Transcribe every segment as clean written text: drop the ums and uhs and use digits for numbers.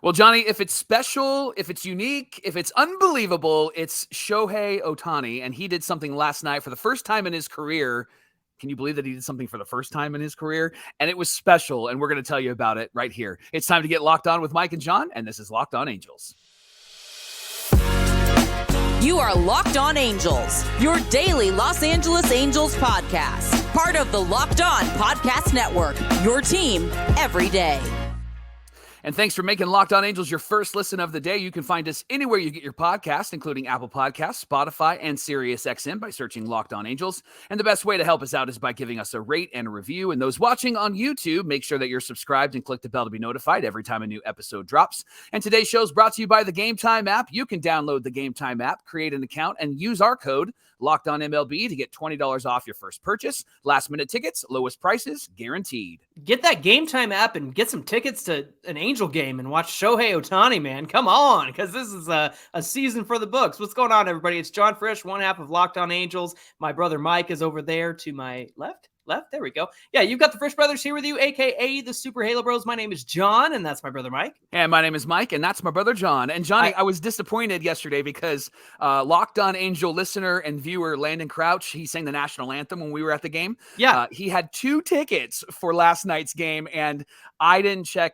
Well, Johnny, if it's special, if it's unique, if it's unbelievable, it's Shohei Ohtani, and he did something last night for the first time in his career. Can you believe that he did something for the first time in his career? And it was special, and we're going to tell you about it right here. It's time to get locked on with Mike and John, and this is Locked On Angels. You are Locked On Angels, your daily Los Angeles Angels podcast. Part of the Locked On Podcast Network, your team every day. And thanks for making Locked On Angels your first listen of the day. You can find us anywhere you get your podcast, including Apple Podcasts, Spotify, and SiriusXM by searching Locked On Angels. And the best way to help us out is by giving us a rate and a review. And those watching on YouTube, make sure that you're subscribed and click the bell to be notified every time a new episode drops. And today's show is brought to you by the Game Time app. You can download the Game Time app, create an account, and use our code Locked On MLB to get $20 off your first purchase. Last minute tickets, lowest prices guaranteed. Get that Game Time app and get some tickets to an Angel game and watch Shohei Ohtani, man. Come on, because this is a season for the books. What's going on, everybody? It's John Frisch, one half of Locked On Angels. My brother Mike is over there to my left. There we go. Yeah, you've got the Frisch brothers here with you, a.k.a. the Super Halo Bros. My name is John, and that's my brother Mike. And my name is Mike, and that's my brother John. And Johnny, I was disappointed yesterday because Locked On Angel listener and viewer Landon Crouch, he sang the national anthem when we were at the game. Yeah. He had 2 tickets for last night's game, and I didn't check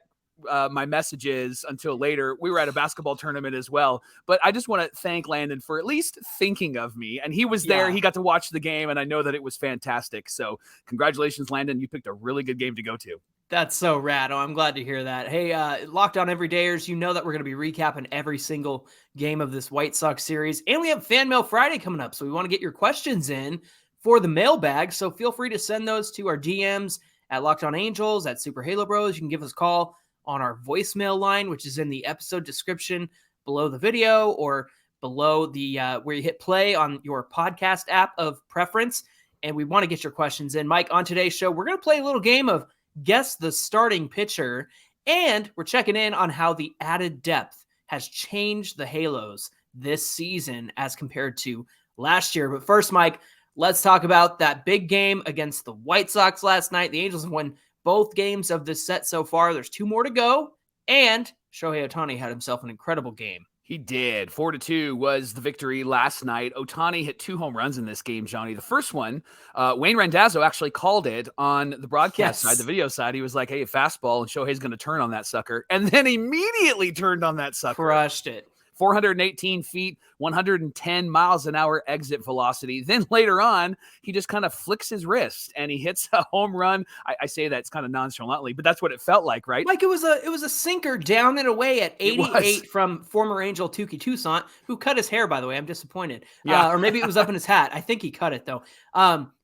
my messages until later. We were at a basketball tournament as well, but I just want to thank Landon for at least thinking of me. And he was there. He got to watch the game, and I know that it was fantastic. So congratulations, Landon. You picked a really good game to go to. That's so rad. Oh, I'm glad to hear that. Hey, Locked On Everydayers, you know that we're going to be recapping every single game of this White Sox series. And we have Fan Mail Friday coming up, so we want to get your questions in for the mailbag. So feel free to send those to our DMs at Locked On Angels, at Super Halo Bros. You can give us a call on our voicemail line, which is in the episode description below the video or below the where you hit play on your podcast app of preference. And we want to get your questions in. Mike, on today's show, we're going to play a little game of Guess the Starting Pitcher, and we're checking in on how the added depth has changed the Halos this season as compared to last year. But first, Mike, let's talk about that big game against the White Sox last night. The Angels have won both games of this set so far. There's 2 more to go, and Shohei Ohtani had himself an incredible game. He did. 4-2 was the victory last night. Ohtani hit 2 home runs in this game, Johnny. The first one, Wayne Randazzo actually called it on the broadcast side, the video side. He was like, hey, fastball, and Shohei's going to turn on that sucker. And then immediately turned on that sucker. Crushed it. 418 feet, 110 miles an hour exit velocity. Then later on, he just kind of flicks his wrist and he hits a home run. I say that it's kind of nonchalantly, but that's what it felt like, right? Like it was a sinker down and away at 88 from former Angel Tukey Toussaint, who cut his hair, by the way. I'm disappointed. Yeah. Or maybe it was up in his hat. I think he cut it, though.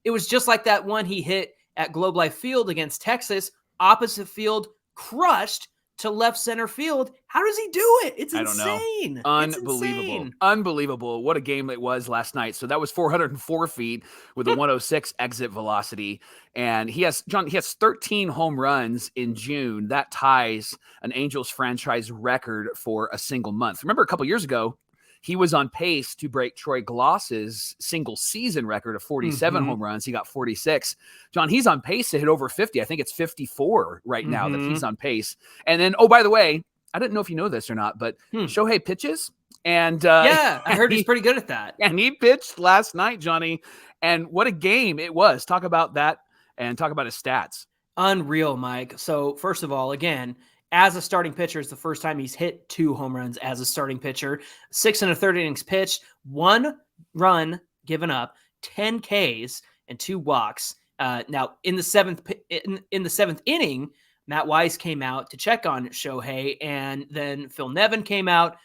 It was just like that one he hit at Globe Life Field against Texas, opposite field, crushed to left center field. How does he do it? It's insane. Unbelievable. Unbelievable. What a game it was last night. So that was 404 feet with a 106 exit velocity. And he has 13 home runs in June. That ties an Angels franchise record for a single month. Remember a couple years ago, he was on pace to break Troy Gloss's single season record of 47 home runs. He got 46. John, he's on pace to hit over 50. I think it's 54 right now that he's on pace. And then, oh, by the way, I didn't know if you know this or not, but Shohei pitches. And I heard he's pretty good at that. And he pitched last night, Johnny. And what a game it was. Talk about that and talk about his stats. Unreal, Mike. So first of all, again, as a starting pitcher, it's the first time he's hit 2 home runs as a starting pitcher. 6 1/3 innings pitched, 1 run given up, 10 Ks, and 2 walks. Now, in the seventh inning, Matt Weiss came out to check on Shohei, and then Phil Nevin came out.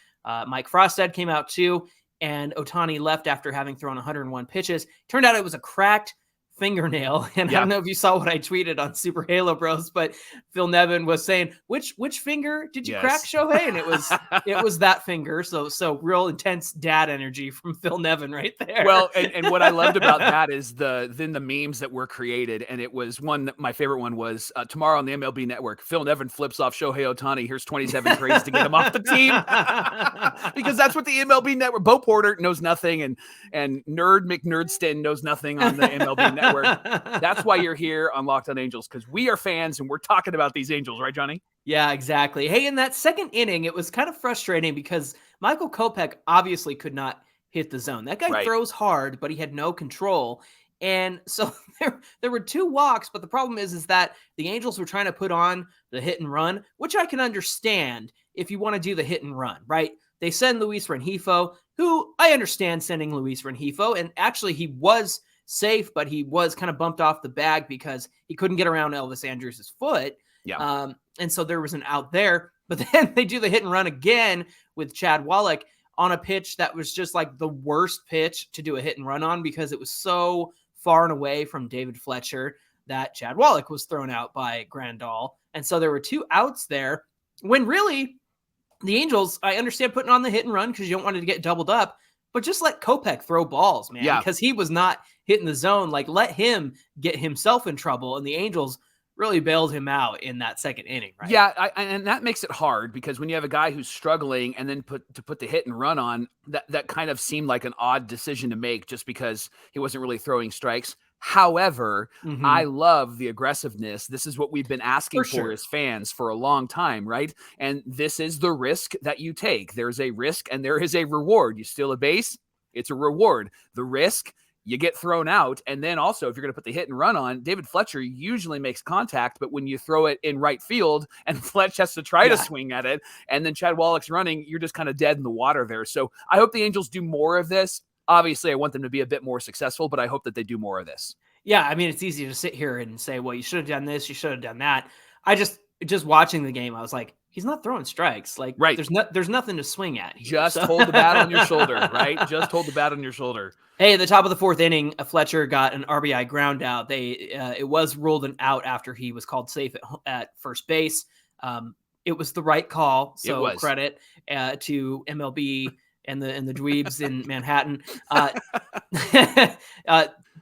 Mike Frostad came out too, and Ohtani left after having thrown 101 pitches. Turned out it was a cracked fingernail, and I don't know if you saw what I tweeted on Super Halo Bros, but Phil Nevin was saying, which finger did you crack, Shohei? And it was that finger. So real intense dad energy from Phil Nevin right there. Well, and what I loved about that is the memes that were created, and it was my favorite one was tomorrow on the MLB Network, Phil Nevin flips off Shohei Ohtani. Here's 27 trades to get him off the team, because that's what the MLB Network. Bo Porter knows nothing, and Nerd McNerdston knows nothing on the MLB Network. Network. That's why you're here on Locked On Angels, because we are fans and we're talking about these Angels, right, Johnny? Yeah, exactly. Hey, in that second inning, it was kind of frustrating because Michael Kopech obviously could not hit the zone. That guy Right. throws hard, but he had no control. And so there were 2 walks, but the problem is that the Angels were trying to put on the hit and run, which I can understand if you want to do the hit and run, right? They send Luis Rengifo, who I understand sending Luis Rengifo, and actually he was safe, but he was kind of bumped off the bag because he couldn't get around Elvis Andrus' foot. Yeah. And so there was an out there, but then they do the hit and run again with Chad Wallach on a pitch that was just like the worst pitch to do a hit and run on because it was so far and away from David Fletcher that Chad Wallach was thrown out by Grandal. And so there were 2 outs there when really the Angels, I understand putting on the hit and run because you don't want it to get doubled up, but just let Kopech throw balls, man, because he was not hitting the zone. Like, let him get himself in trouble. And the Angels really bailed him out in that second inning, right? Yeah, and that makes it hard because when you have a guy who's struggling and then put the hit and run on, that kind of seemed like an odd decision to make just because he wasn't really throwing strikes. However, I love the aggressiveness. This is what we've been asking for as fans for a long time, right? And this is the risk that you take. There's a risk and there is a reward. You steal a base, it's a reward. The risk, you get thrown out. And then also, if you're going to put the hit and run on, David Fletcher usually makes contact, but when you throw it in right field and Fletch has to try to swing at it, and then Chad Wallach's running, you're just kind of dead in the water there. So I hope the Angels do more of this. Obviously, I want them to be a bit more successful, but I hope that they do more of this. Yeah, I mean, it's easy to sit here and say, well, you should have done this, you should have done that. I just watching the game, I was like, he's not throwing strikes. Like, there's nothing to swing at here. Just hold the bat on your shoulder, right? Just hold the bat on your shoulder. Hey, at the top of the 4th inning, Fletcher got an RBI ground out. It was ruled an out after he was called safe at first base. It was the right call, so credit to MLB and the dweebs in Manhattan.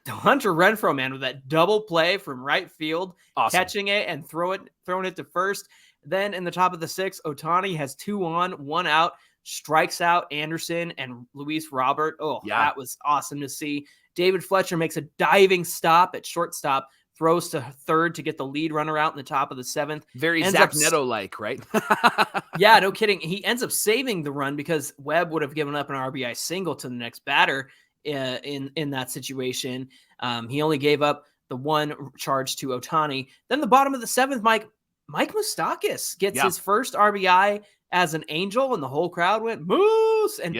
Hunter Renfroe, man, with that double play from right field, catching it and throwing it to first. Then in the top of the 6th, Ohtani has 2 on, 1 out, strikes out Anderson and Luis Robert. That was awesome to see. David Fletcher makes a diving stop at shortstop, throws to third to get the lead runner out in the top of the 7th. Very Zach Neto-like, right? Yeah, no kidding. He ends up saving the run because Webb would have given up an RBI single to the next batter in that situation. He only gave up the 1 charge to Ohtani. Then the bottom of the 7th, Mike Moustakas gets his first RBI as an Angel, and the whole crowd went, Moose! And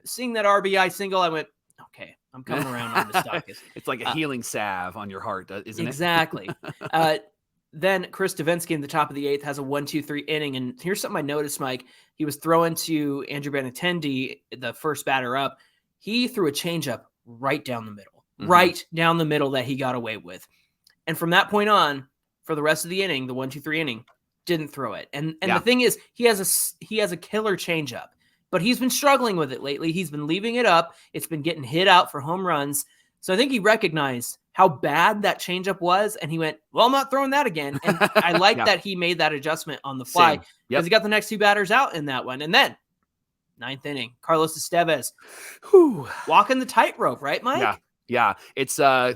seeing that RBI single, I went, okay, I'm coming around on Moustakas. It's like a healing salve on your heart, isn't it? Exactly. Then Chris Davinsky in the top of the 8th has a 1-2-3 inning. And here's something I noticed, Mike. He was throwing to Andrew Benintendi, the first batter up. He threw a changeup right down the middle, that he got away with. And from that point on, for the rest of the inning, the 1-2-3 inning, didn't throw it. And the thing is, he has a killer changeup, but he's been struggling with it lately. He's been leaving it up. It's been getting hit out for home runs. So I think he recognized how bad that changeup was, and he went, well, I'm not throwing that again. And I like that he made that adjustment on the fly because he got the next 2 batters out in that one. And then 9th inning, Carlos Estevez walking the tightrope, right, Mike? Yeah. It's I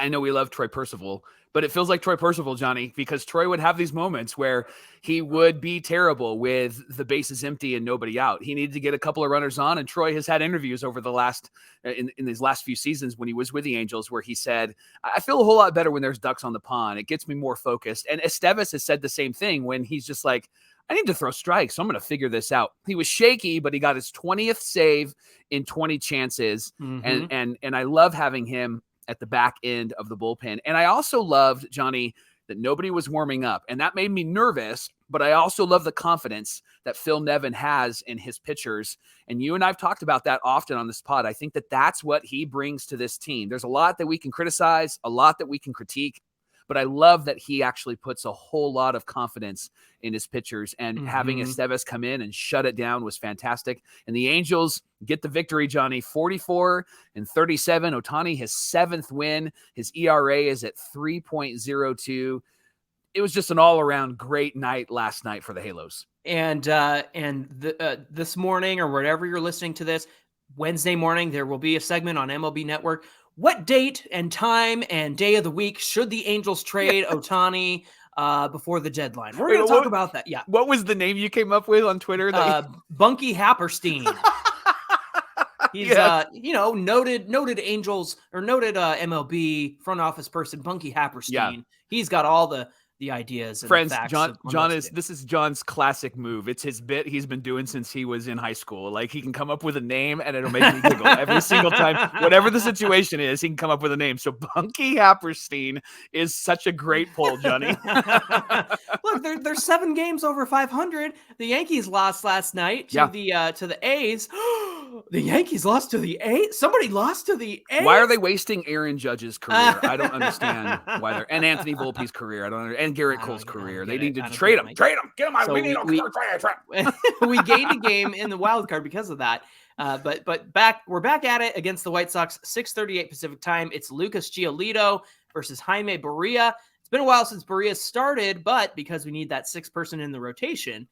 know we love Troy Percival, but it feels like Troy Percival, Johnny, because Troy would have these moments where he would be terrible with the bases empty and nobody out. He needed to get a couple of runners on, and Troy has had interviews over the last in these last few seasons when he was with the Angels where he said, I feel a whole lot better when there's ducks on the pond. It gets me more focused. And Estevez has said the same thing when he's just like, I need to throw strikes, so I'm going to figure this out. He was shaky, but he got his 20th save in 20 chances, and I love having him at the back end of the bullpen. And I also loved, Johnny, that nobody was warming up, and that made me nervous, but I also love the confidence that Phil Nevin has in his pitchers. And you and I've talked about that often on this pod. I think that that's what he brings to this team. There's a lot that we can criticize, a lot that we can critique, but I love that he actually puts a whole lot of confidence in his pitchers, and having Estevez come in and shut it down was fantastic. And the Angels get the victory, Johnny, 44-37. Ohtani, his 7th win. His ERA is at 3.02. It was just an all-around great night last night for the Halos. And this morning, or wherever you're listening to this, Wednesday morning, there will be a segment on MLB Network what date and time and day of the week should the Angels trade Ohtani before the deadline? We're going to talk about that. Yeah. What was the name you came up with on Twitter? Bunky Happerstein. He's noted Angels or noted MLB front office person, Bunky Happerstein. Yeah. He's got all the ideas and friends. The facts John this is John's classic move. It's his bit he's been doing since he was in high school. Like, he can come up with a name and it'll make me giggle every single time. Whatever the situation is, he can come up with a name. So Bunky Happerstein is such a great poll, Johnny. Look, there's 7 games over 500. The Yankees lost last night to the A's. The Yankees lost to the A's. Somebody lost to the A's. Why are they wasting Aaron Judge's career? I don't understand why they're, and Anthony Volpe's career. I don't understand. And Garrett Cole's career. They need to trade him. Trade him. Get him out. We need we gained a game in the wild card because of that. But we're back at it against the White Sox, 6:38 Pacific time. It's Lucas Giolito versus Jaime Barría. It's been a while since Barría started, but because we need that 6th person in the rotation,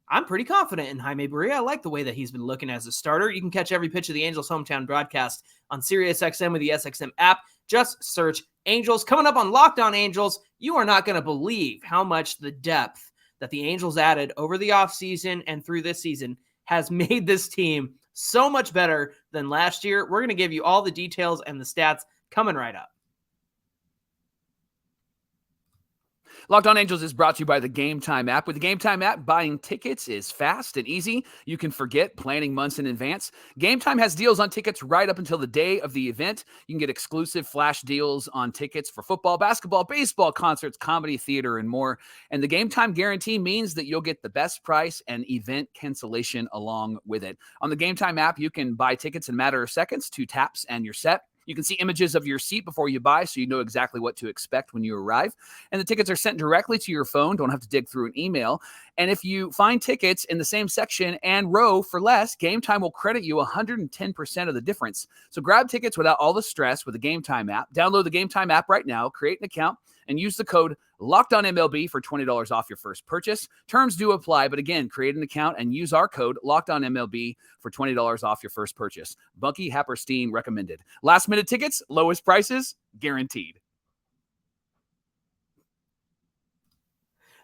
I'm pretty confident in Jaime Barría. I like the way that he's been looking as a starter. You can catch every pitch of the Angels hometown broadcast on SiriusXM with the SXM app. Just search Angels. Coming up on Locked On Angels, you are not going to believe how much the depth that the Angels added over the offseason and through this season has made this team so much better than last year. We're going to give you all the details and the stats coming right up. Locked On Angels is brought to you by the Game Time app. With the Game Time app, buying tickets is fast and easy. You can forget planning months in advance. Game Time has deals on tickets right up until the day of the event. You can get exclusive flash deals on tickets for football, basketball, baseball, concerts, comedy, theater, and more. And the Game Time guarantee means that you'll get the best price and event cancellation along with it. On the Game Time app, you can buy tickets in a matter of seconds, 2 taps, and you're set. You can see images of your seat before you buy, so you know exactly what to expect when you arrive. And the tickets are sent directly to your phone. Don't have to dig through an email. And if you find tickets in the same section and row for less, Game Time will credit you 110% of the difference. So grab tickets without all the stress with the Game Time app. Download the Game Time app right now, create an account, and use the code LOCKEDONMLB for $20 off your first purchase. Terms do apply, but again, create an account and use our code LOCKEDONMLB for $20 off your first purchase. Bunky Happerstein recommended. Last minute tickets, lowest prices, guaranteed.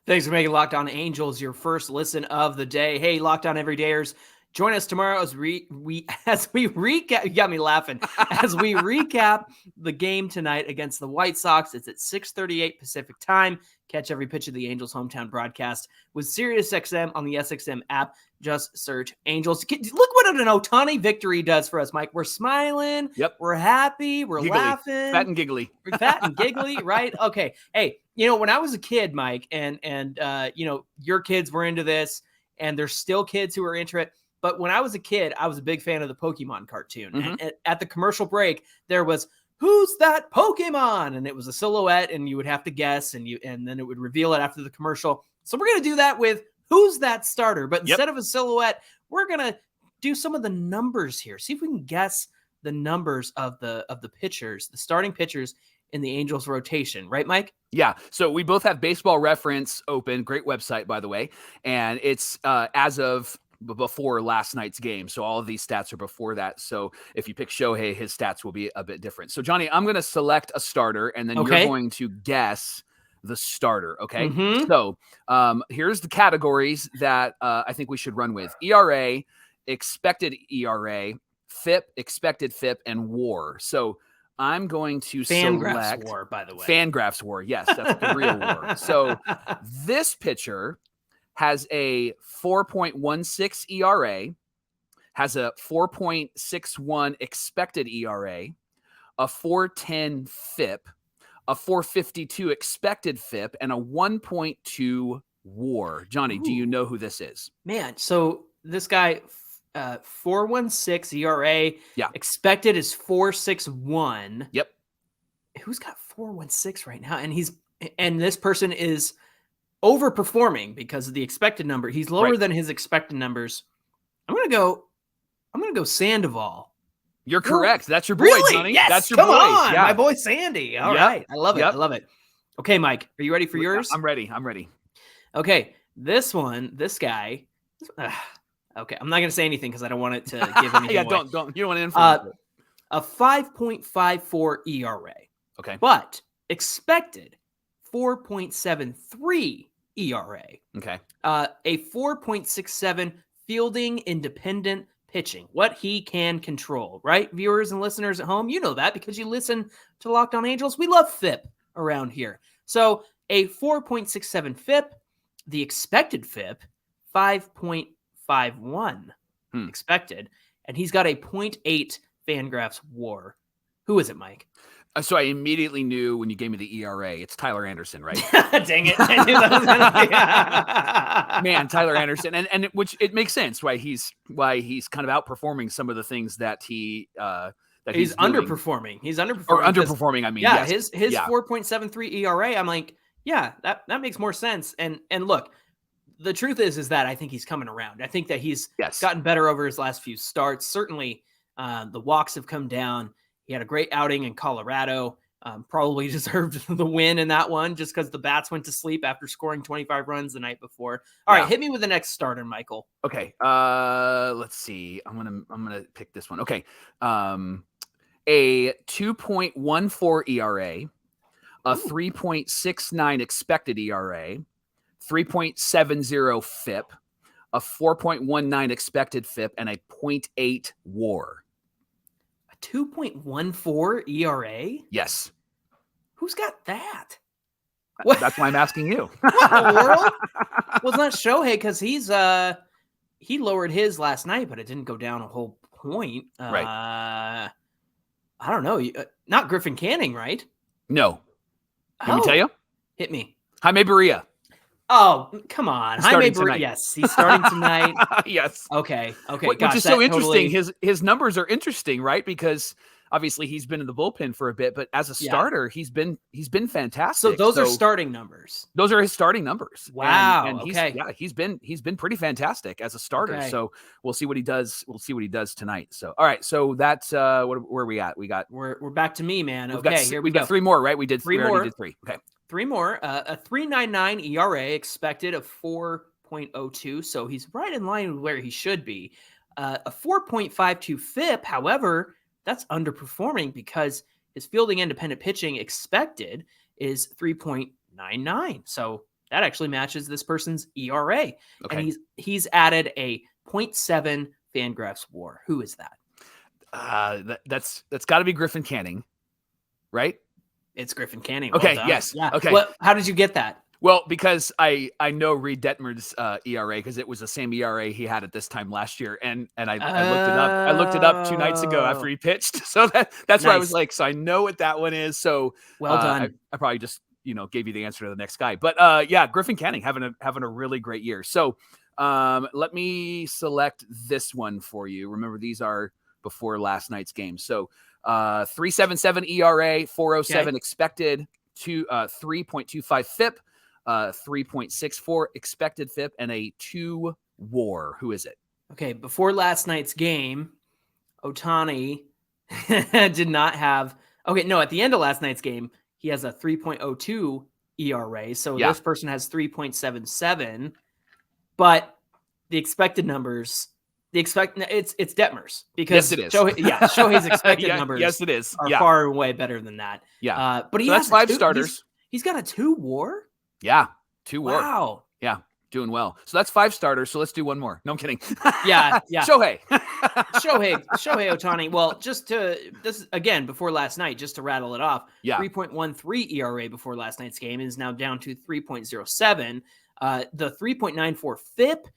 Thanks for making Locked On Angels your first listen of the day. Hey, Locked On Everydayers. Join us tomorrow as we recap. You got me laughing. As we recap the game tonight against the White Sox. It's at 6:38 Pacific time. Catch every pitch of the Angels hometown broadcast with SiriusXM on the SXM app. Just search Angels. Look what an Ohtani victory does for us, Mike. We're smiling. Yep. We're happy. We're giggly. Laughing. Fat and giggly. We're fat and giggly, right? Okay. Hey, when I was a kid, Mike, and your kids were into this, and there's still kids who are into it. But when I was a kid, I was a big fan of the Pokemon cartoon. Mm-hmm. And at the commercial break, there was, "Who's that Pokemon?" And it was a silhouette, and you would have to guess, and then it would reveal it after the commercial. So we're going to do that with "Who's that starter?" But instead of a silhouette, we're going to do some of the numbers here. See if we can guess the numbers of the pitchers, the starting pitchers in the Angels rotation. Right, Mike? Yeah. So we both have Baseball Reference open. Great website, by the way. And it's as of before last night's game. So all of these stats are before that. So if you pick Shohei, his stats will be a bit different. So Johnny, I'm going to select a starter, and then you're going to guess the starter. Okay. Mm-hmm. So here's the categories that I think we should run with: ERA, expected ERA, FIP, expected FIP, and WAR. So I'm going to select WAR, by the way. Fangraphs WAR. Yes, that's the real WAR. So this pitcher has a 4.16 ERA, has a 4.61 expected ERA, a 4.10 FIP, a 4.52 expected FIP, and a 1.2 WAR. Johnny, do you know who this is? Man, so this guy, 4.16 ERA, expected is 4.61. Yep. Who's got 4.16 right now? And this person is overperforming because of the expected number. He's lower than his expected numbers. I'm gonna go Sandoval. You're correct. That's your boy, really? Johnny. Yes. That's your Come boy. On, my boy Sandy. All right. I love it. I love it. Okay, Mike, are you ready for yours? I'm ready. Okay, this guy. Okay, I'm not gonna say anything because I don't want it to give anything away. Don't. You don't want to influence it. a 5.54 ERA. Okay. But expected 4.73 ERA. Okay. A 4.67 fielding independent pitching, what he can control, right? Viewers and listeners at home, you know that because you listen to Locked On Angels. We love FIP around here. So a 4.67 FIP, the expected FIP, 5.51 expected, and he's got a 0.8 Fangraphs WAR. Who is it, Mike? So I immediately knew when you gave me the ERA, it's Tyler Anderson, right? Dang it. I knew that was gonna be... Man, Tyler Anderson. And which it makes sense why he's kind of outperforming some of the things that he's underperforming. He's underperforming. Or underperforming, I mean. Yeah, yes. his 4.73 ERA, I'm like, yeah, that makes more sense. And look, the truth is that I think he's coming around. I think that he's gotten better over his last few starts. Certainly, the walks have come down. He had a great outing in Colorado. Probably deserved the win in that one just because the bats went to sleep after scoring 25 runs the night before. All right, hit me with the next starter, Michael. Okay. Let's see. I'm gonna pick this one. Okay. A 2.14 ERA, a 3.69 expected ERA, 3.70 FIP, a 4.19 expected FIP, and a 0.8 WAR. 2.14 ERA? Yes. Who's got that? That's why I'm asking you. What in the world? Well, it's not Shohei because he lowered his last night, but it didn't go down a whole point. Right. I don't know. Not Griffin Canning, right? No. Let me tell you. Hit me. Jaime Barria. Oh, come on. Jaime Barria. Yes, he's starting tonight. Yes. Okay. Which is so interesting. His numbers are interesting, right? Because obviously he's been in the bullpen for a bit, but as a starter, he's been fantastic. So those are starting numbers. Those are his starting numbers. Wow. And he's been pretty fantastic as a starter. Okay. So we'll see what he does. We'll see what he does tonight. So all right. So that's where are we at? We're back to me, man. We've got three more, right? We did three more. Okay. Three more. A 3.99 ERA expected of 4.02. So he's right in line with where he should be. A 4.52 FIP, however, that's underperforming because his fielding independent pitching expected is 3.99. So that actually matches this person's ERA. Okay. And he's added a 0.7 Fangraphs WAR. Who is that? That's got to be Griffin Canning, right? It's Griffin Canning. Okay. Well yes. Yeah. Okay. How did you get that? Well, because I know Reed Detmer's ERA because it was the same ERA he had at this time last year, and I looked it up. I looked it up 2 nights ago after he pitched, so that's why I was like, so I know what that one is. So well done. I probably just gave you the answer to the next guy, but Griffin Canning having a really great year. So let me select this one for you. Remember, these are before last night's game. So 3.77 ERA, 4.07 expected, 3.25 FIP. 3.64 expected FIP and a 2 WAR. Who is it? Okay, before last night's game, Ohtani did not have. Okay, no, at the end of last night's game, he has a 3.02 ERA. So this person has 3.77, but the expected numbers. It's Detmer's because yes, it is. Shohei's expected numbers. Yes, it is. Are far and away better than that. Yeah, but he has 5 starters. He's got a 2 WAR. Yeah, 2 WAR. Wow. Yeah, doing well. So that's 5 starters. So let's do one more. No, I'm kidding. Yeah. Shohei Ohtani. Well, this again before last night, just to rattle it off. 3.13 ERA before last night's game is now down to 3.07. The 3.94 FIP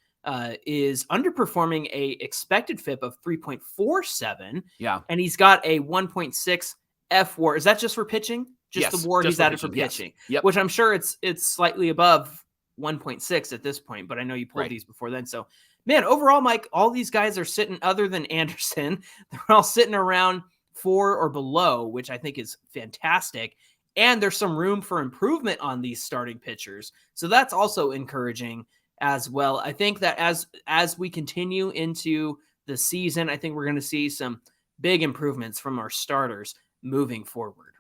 is underperforming a expected FIP of 3.47. Yeah, and he's got a 1.6 F WAR. Is that just for pitching? Just the WAR he's added for pitching, which I'm sure it's slightly above 1.6 at this point, but I know you pulled these before then. So, man, overall, Mike, all these guys are sitting, other than Anderson, they're all sitting around 4 or below, which I think is fantastic. And there's some room for improvement on these starting pitchers. So that's also encouraging as well. I think that as we continue into the season, I think we're going to see some big improvements from our starters moving forward.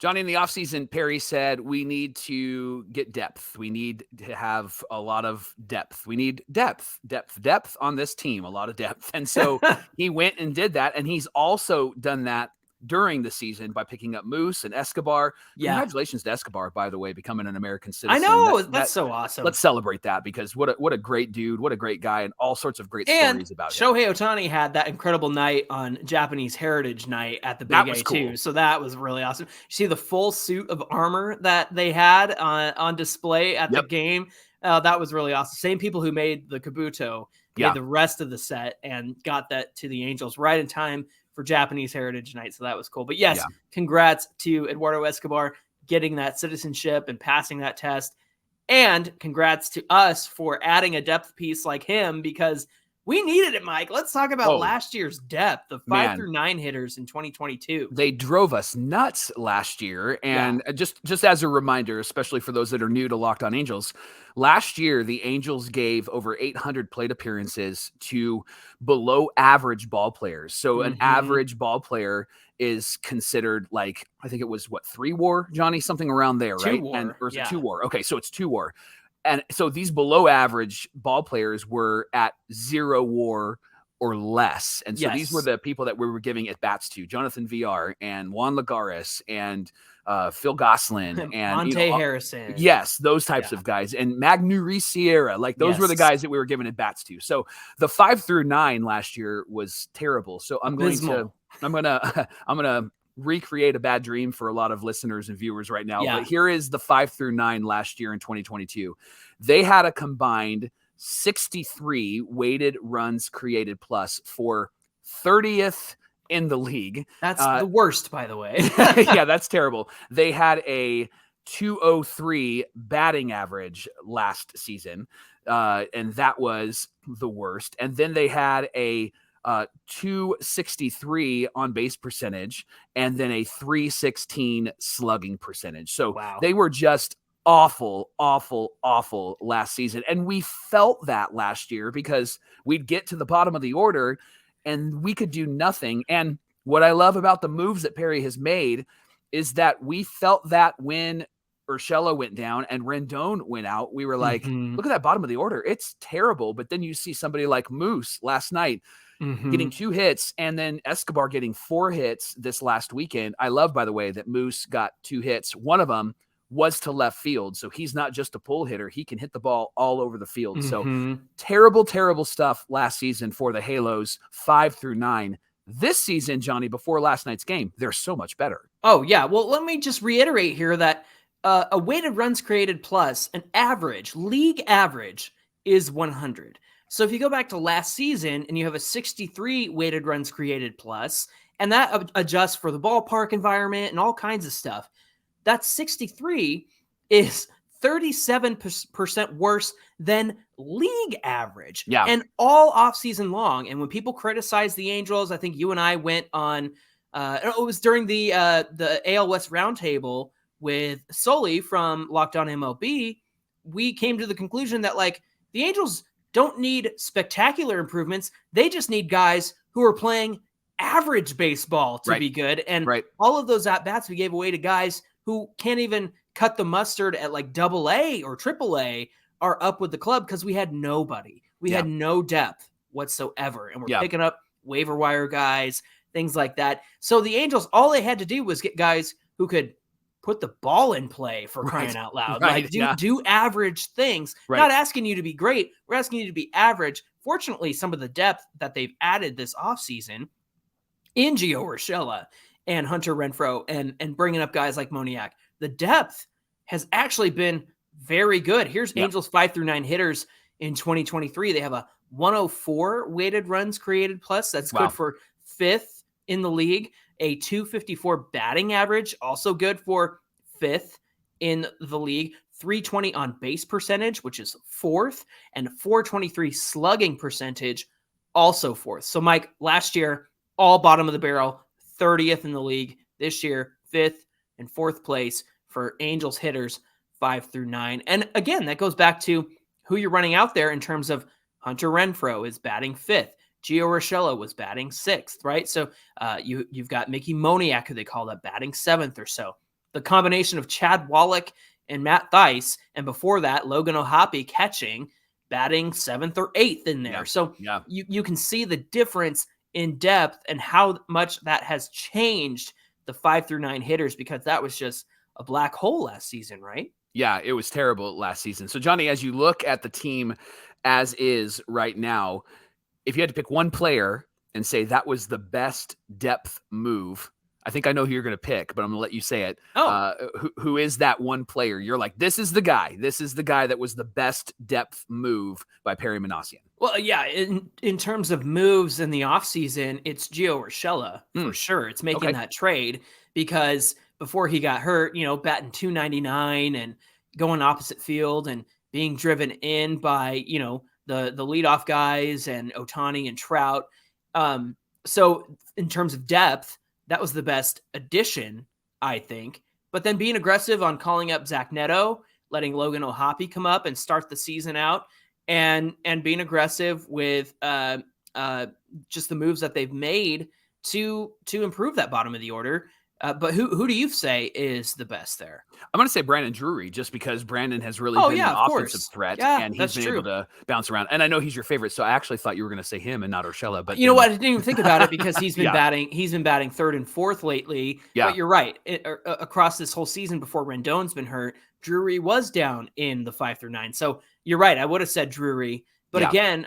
Johnny, in the offseason, Perry said we need to get depth. We need to have a lot of depth. We need depth on this team, a lot of depth. And so he went and did that. And he's also done that during the season by picking up Moose and Escobar. Yeah. Congratulations to Escobar, by the way, becoming an American citizen. I know. That's so awesome. Let's celebrate that, because what a great dude, what a great guy, and all sorts of great stories about him. Shohei Ohtani had that incredible night on Japanese Heritage Night at the Big A too. So that was really awesome. You see the full suit of armor that they had on display at the game. That was really awesome. Same people who made the Kabuto made the rest of the set and got that to the Angels right in time for Japanese Heritage Night. So that was cool. But yes, congrats to Eduardo Escobar getting that citizenship and passing that test. And congrats to us for adding a depth piece like him, because we needed it, Mike. Let's talk about last year's depth of 5 through 9 hitters in 2022. They drove us nuts last year. And just as a reminder, especially for those that are new to Locked On Angels, last year, the Angels gave over 800 plate appearances to below average ball players. So an average ball player is considered, like, I think it was 3 WAR, Johnny, something around there, right? 2 WAR. Or is it 2 WAR? Okay, so it's 2 WAR. And so these below average ball players were at 0 WAR or less. And so these were the people that we were giving at bats to: Jonathan VR and Juan Lagares and Phil Gosselin and Monte Harrison. Yes, those types of guys. And Magneuris Sierra. Like, those were the guys that we were giving at bats to. So the 5 through 9 last year was terrible. So I'm going to recreate a bad dream for a lot of listeners and viewers right now. But here is the 5 through 9 last year in 2022. They had a combined 63 weighted runs created plus for 30th in the league. That's the worst, by the way. Yeah, that's terrible. They had a 203 batting average last season, and that was the worst. And then they had a 263 on base percentage, and then a 316 slugging percentage. So they were just awful last season. And we felt that last year, because we'd get to the bottom of the order and we could do nothing. And what I love about the moves that Perry has made is that we felt that when Urshela went down and Rendon went out, we were like, look at that bottom of the order. It's terrible. But then you see somebody like Moose last night getting 2 hits, and then Escobar getting 4 hits this last weekend. I love, by the way, that Moose got 2 hits. One of them was to left field. So he's not just a pull hitter. He can hit the ball all over the field. So terrible stuff last season for the Halos, 5 through 9. This season, Johnny, before last night's game, they're so much better. Oh, yeah. Well, let me just reiterate here that a weighted runs created plus, an average, league average, is 100. So if you go back to last season and you have a 63 weighted runs created plus, and that adjusts for the ballpark environment and all kinds of stuff, that 63 is 37% worse than league average. Yeah. And all offseason long. And when people criticize the Angels, I think you and I went on, it was during the AL West Roundtable with Sully from Locked On MLB, we came to the conclusion that, like, the Angels don't need spectacular improvements. They just need guys who are playing average baseball to be good. And all of those at-bats we gave away to guys who can't even cut the mustard at like AA or AAA are up with the club because we had nobody. We had no depth whatsoever. And we're picking up waiver wire guys, things like that. So the Angels, all they had to do was get guys who could put the ball in play, for crying out loud. Like do average things. Not asking you to be great. We're asking you to be average. Fortunately, some of the depth that they've added this offseason in Gio Urshela and Hunter Renfroe and bringing up guys like Moniak, the depth has actually been very good. Here's Angels 5 through 9 hitters in 2023. They have a 104 weighted runs created plus. That's good for 5th in the league. A 254 batting average, also good for 5th in the league. 320 on base percentage, which is 4th, and 423 slugging percentage, also 4th. So, Mike, last year, all bottom of the barrel, 30th in the league. This year, 5th and 4th place for Angels hitters 5 through 9. And again, that goes back to who you're running out there in terms of Hunter Renfroe is batting 5th. Gio Urshela was batting 6th, right? So you've got Mickey Moniak, who they call that, batting 7th or so. the combination of Chad Wallach and Matt Thaiss, and before that, Logan O'Hoppe catching, batting 7th or 8th in there. Yeah. So Yeah. you can see the difference in depth and how much that has changed the 5 through 9 hitters, because that was just a black hole last season, right? Yeah, it was terrible last season. So, Johnny, as you look at the team as is right now, if you had to pick one player and say that was the best depth move, I think I know who you're going to pick, but I'm going to let you say it. Who is that one player? You're like, this is the guy. This is the guy that was the best depth move by Perry Minasian. Well, yeah, in terms of moves in the offseason, it's Gio Urshela for sure. It's making that trade, because before he got hurt, batting .299 and going opposite field and being driven in by, the leadoff guys and Ohtani and Trout. So in terms of depth, that was the best addition, I think. But then being aggressive on calling up Zach Neto, letting Logan O'Hoppe come up and start the season out, and being aggressive with just the moves that they've made to improve that bottom of the order. But who do you say is the best there? I'm going to say Brandon Drury, just because Brandon has really been an offensive threat, and he's been able to bounce around. And I know he's your favorite, so I actually thought you were going to say him and not Urshela. But you know what? I didn't even think about it, because he's been batting 3rd and 4th lately. Yeah. But you're right. Across this whole season before Rendon's been hurt, Drury was down in the 5 through 9. So you're right. I would have said Drury. But again,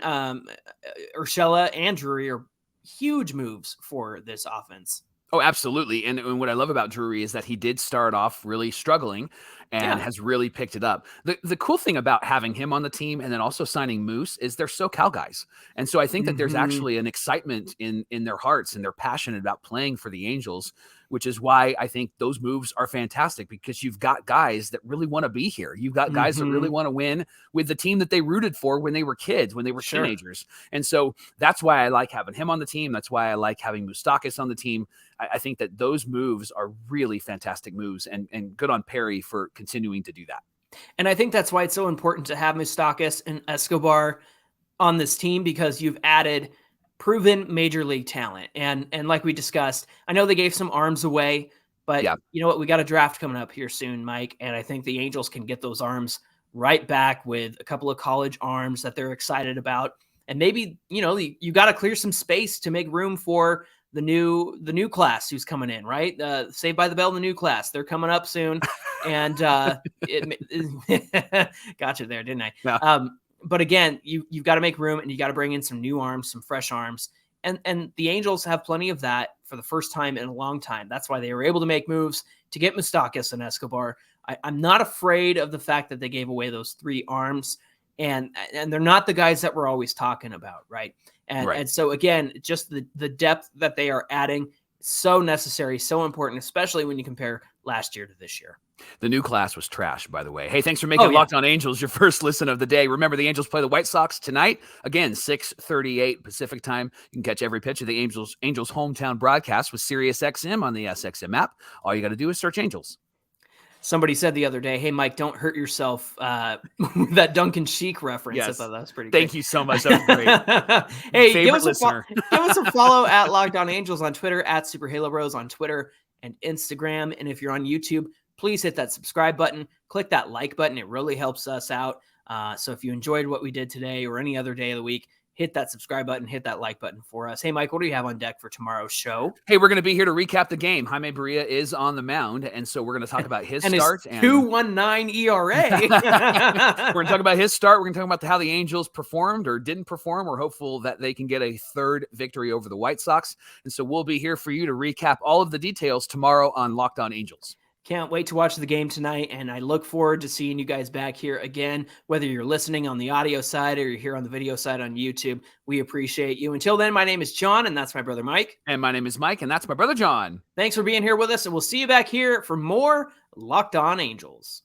Urshela and Drury are huge moves for this offense. Oh, absolutely. And what I love about Drury is that he did start off really struggling and has really picked it up. The cool thing about having him on the team and then also signing Moose is they're SoCal guys. And so I think that there's actually an excitement in their hearts, and they're passionate about playing for the Angels, which is why I think those moves are fantastic, because you've got guys that really want to be here. You've got guys that really want to win with the team that they rooted for when they were kids, when they were teenagers. And so that's why I like having him on the team. That's why I like having Moustakas on the team. I think that those moves are really fantastic moves, and good on Perry for continuing to do that. And I think that's why it's so important to have Moustakas and Escobar on this team, because you've added proven major league talent. And like we discussed, I know they gave some arms away, but you know what? We got a draft coming up here soon, Mike. And I think the Angels can get those arms right back with a couple of college arms that they're excited about. And maybe, you got to clear some space to make room for the new class who's coming in, right? Saved by the Bell, the new class. They're coming up soon. And got you there, didn't I? Yeah. But again, you've got to make room, and you got to bring in some new arms, some fresh arms. And the Angels have plenty of that for the first time in a long time. That's why they were able to make moves to get Moustakas and Escobar. I'm not afraid of the fact that they gave away those 3 arms, and they're not the guys that we're always talking about, right? And so again, just the depth that they are adding, so necessary, so important, especially when you compare last year to this year. The new class was trash, by the way. Hey, thanks for making Locked On Angels your first listen of the day. Remember, the Angels play the White Sox tonight. Again, 6:38 Pacific time. You can catch every pitch of the Angels hometown broadcast with SiriusXM on the SXM app. All you got to do is search Angels. Somebody said the other day, hey, Mike, don't hurt yourself with that Duncan Sheik reference. Yes. I thought that was pretty Thank you so much. That was great. Hey, favorite listener. Give us a follow at Locked On Angels on Twitter, at Super Halo Bros on Twitter and Instagram. And if you're on YouTube, please hit that subscribe button, click that like button. It really helps us out. So if you enjoyed what we did today or any other day of the week, hit that subscribe button, hit that like button for us. Hey, Mike, what do you have on deck for tomorrow's show? Hey, we're going to be here to recap the game. Jaime Barria is on the mound, and so we're going to talk about his start. His 2.19 ERA. We're going to talk about his start. We're going to talk about how the Angels performed or didn't perform. We're hopeful that they can get a 3rd victory over the White Sox. And so we'll be here for you to recap all of the details tomorrow on Locked On Angels. Can't wait to watch the game tonight, and I look forward to seeing you guys back here again, whether you're listening on the audio side or you're here on the video side on YouTube. We appreciate you. Until then, my name is John, and that's my brother Mike. And my name is Mike, and that's my brother John. Thanks for being here with us, and we'll see you back here for more Locked On Angels.